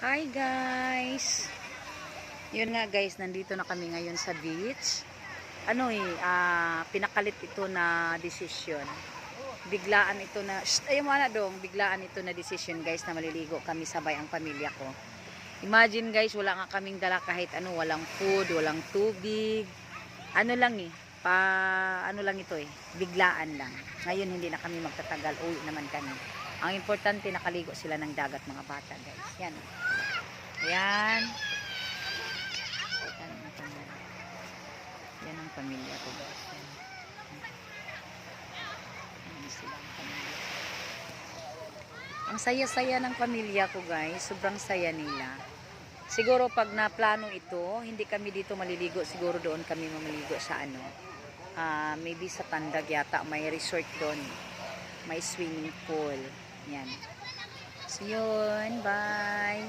Hi guys! Yun nga guys, nandito na kami ngayon sa beach. Pinakalit ito na desisyon. Biglaan ito na, biglaan ito na desisyon guys na maliligo kami sabay ang pamilya ko. Imagine guys, wala nga kaming dala kahit ano, walang food, walang tubig. Ano lang ito biglaan lang. Ngayon hindi na kami magtatagal, uwi naman kami. Ang importante nakaligo sila ng dagat mga bata guys. Yan. Ayan. Yan ang pamilya ko guys. Yan sila ang pamilya. Ang saya-saya ng pamilya ko guys. Sobrang saya nila. Siguro pag naplano ito, hindi kami dito maliligo. Siguro doon kami mamaligo sa maybe sa Tandag yata. May resort doon. May swimming pool. Yan. So yun. Bye.